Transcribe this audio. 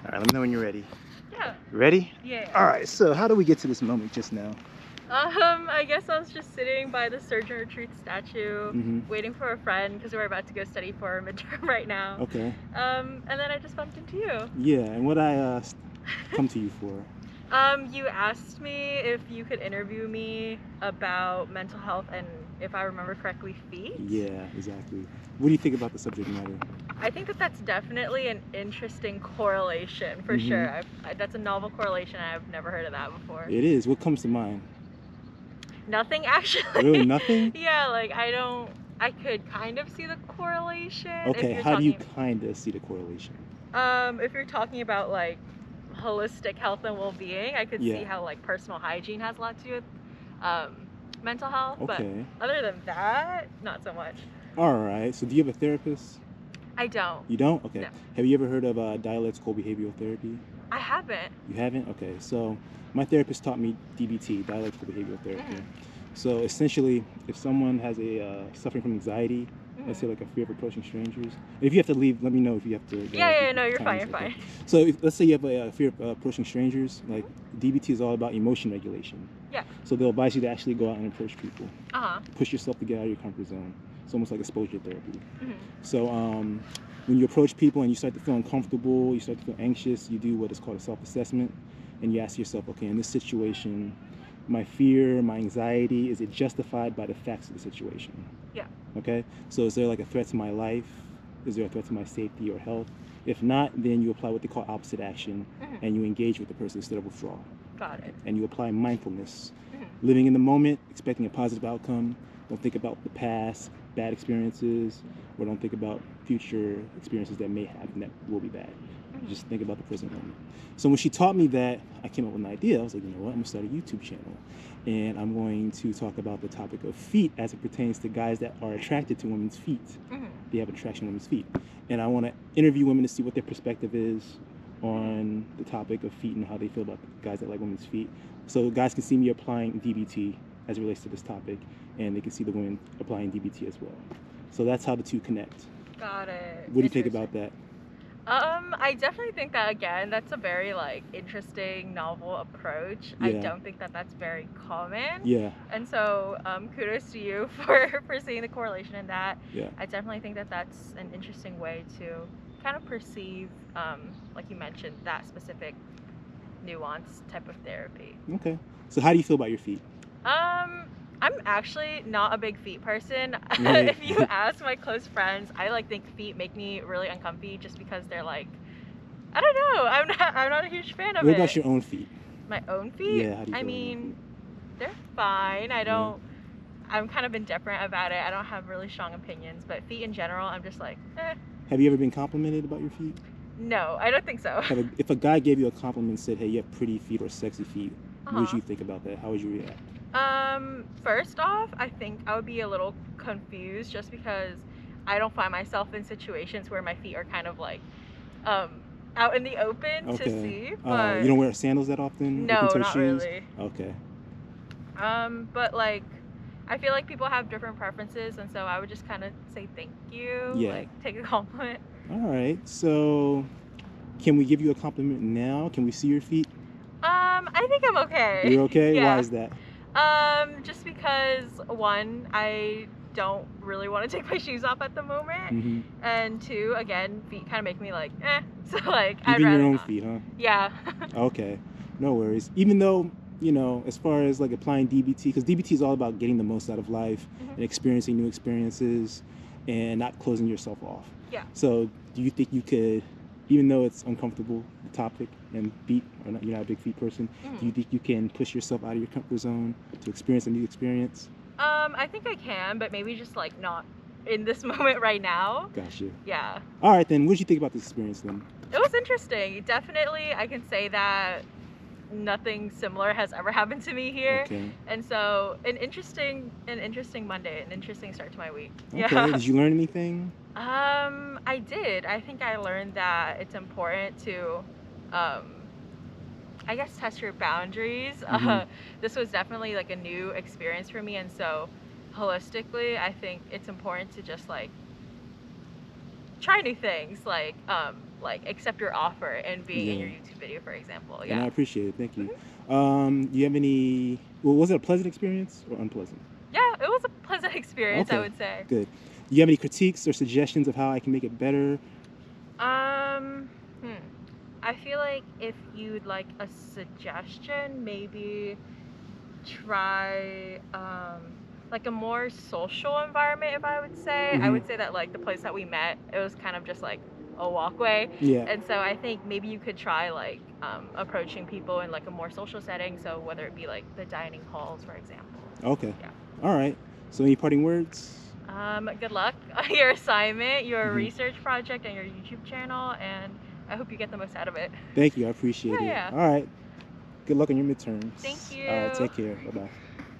All right, let me know when you're ready. Yeah. Ready? Yeah. All right, so how do we get to this moment just now? I guess I was just sitting by the Surgeon Retreat statue, waiting for a friend because we're about to go study for a midterm right now. Okay. And then I just bumped into you. Yeah, and what I come to you for? You asked me if you could interview me about mental health and, if I remember correctly, feet. Yeah, exactly. What do you think about the subject matter? I think that that's definitely an interesting correlation, for sure. That's a novel correlation. I've never heard of that before. It is. What comes to mind? Nothing, actually. Really, nothing? Yeah, like I could kind of see the correlation. Okay, how do you kind of see the correlation? If you're talking about like holistic health and well-being, I could see how like personal hygiene has a lot to do with mental health. Okay. But other than that, not so much. All right. So do you have a therapist? I don't. You don't? Okay. No. Have you ever heard of dialectical behavioral therapy? I haven't. You haven't? Okay. So my therapist taught me DBT, dialectical behavioral therapy. So essentially, if someone has a suffering from anxiety, let's say like a fear of approaching strangers. If you have to leave, let me know if you have to. No, you're fine. You're fine. So let's say you have a fear of approaching strangers. Like DBT is all about emotion regulation. Yeah. So they'll advise you to actually go out and approach people. Push yourself to get out of your comfort zone. It's almost like exposure therapy. So when you approach people and you start to feel uncomfortable, you start to feel anxious, you do what is called a self-assessment, and you ask yourself, okay, in this situation, my fear, my anxiety, is it justified by the facts of the situation? Yeah. Okay? So is there like a threat to my life? Is there a threat to my safety or health? If not, then you apply what they call opposite action, and you engage with the person instead of withdraw. Got it. And you apply mindfulness. Living in the moment, expecting a positive outcome. Don't think about the past, bad experiences, or don't think about future experiences that may happen that will be bad. Just think about the present moment. So when she taught me that, I came up with an idea. I was like, you know what, I'm gonna start a YouTube channel, and I'm going to talk about the topic of feet as it pertains to guys that are attracted to women's feet. They have attraction to women's feet. And I wanna interview women to see what their perspective is on the topic of feet and how they feel about guys that like women's feet. So guys can see me applying DBT as it relates to this topic, and they can see the women applying DBT as well. So that's how the two connect. Got it. What do you think about that? I definitely think that, again, that's a very like interesting, novel approach. I don't think that that's very common. Yeah. And so kudos to you for seeing the correlation in that. Yeah. I definitely think that that's an interesting way to kind of perceive, like you mentioned, that specific nuanced type of therapy. Okay. So how do you feel about your feet? I'm actually not a big feet person. Right. If you ask my close friends, I like think feet make me really uncomfy just because they're like, I don't know. I'm not a huge fan of it. What about your own feet? My own feet? Yeah. How do you feel? I mean, they're fine. I don't. Yeah. I'm kind of indifferent about it. I don't have really strong opinions, but feet in general, I'm just like, eh. Have you ever been complimented about your feet? No, I don't think so. If a guy gave you a compliment and said, hey, you have pretty feet or sexy feet, what would you think about that? How would you react? First off, I think I would be a little confused just because I don't find myself in situations where my feet are kind of like out in the open to see. But you don't wear sandals that often? No, not shoes? Really. Okay. But like, I feel like people have different preferences, and so I would just kind of say thank you, like take a compliment. All right. So, can we give you a compliment now? Can we see your feet? I think I'm okay. You're okay? Yeah. Why is that? Just because, one, I don't really want to take my shoes off at the moment, and two, again, feet kind of make me like, eh. So like, I'd rather your own not. feet, huh? Yeah. Okay, no worries. Even though, you know, as far as like applying DBT, because DBT is all about getting the most out of life and experiencing new experiences and not closing yourself off. Yeah. So do you think you could, even though it's uncomfortable, the topic, and feet, or not, you're not a big feet person, do you think you can push yourself out of your comfort zone to experience a new experience? I think I can, but maybe just like not in this moment right now. Gotcha. Yeah. All right, then. What did you think about this experience then? It was interesting. Definitely, I can say that nothing similar has ever happened to me here. Okay. And so, an interesting Monday, an interesting start to my week. Okay. Yeah. Did you learn anything? I did. I think I learned that it's important to, I guess, test your boundaries. This was definitely like a new experience for me, and so holistically, I think it's important to just like try new things, like like accept your offer and be in your YouTube video, for example. And I appreciate it. Thank you. Do you have any? Well, was it a pleasant experience or unpleasant? Yeah, it was a pleasant experience. I would say. Good. Do you have any critiques or suggestions of how I can make it better? I feel like if you'd like a suggestion, maybe try like a more social environment, if I would say. I would say that like the place that we met, it was kind of just like a walkway. Yeah. And so I think maybe you could try like approaching people in like a more social setting. So whether it be like the dining halls, for example. Okay. Yeah. All right. So any parting words? Good luck on your assignment, your research project, and your YouTube channel, and I hope you get the most out of it. Thank you. I appreciate it. Yeah. All right. Good luck on your midterms. Thank you. All right. Take care. Bye-bye.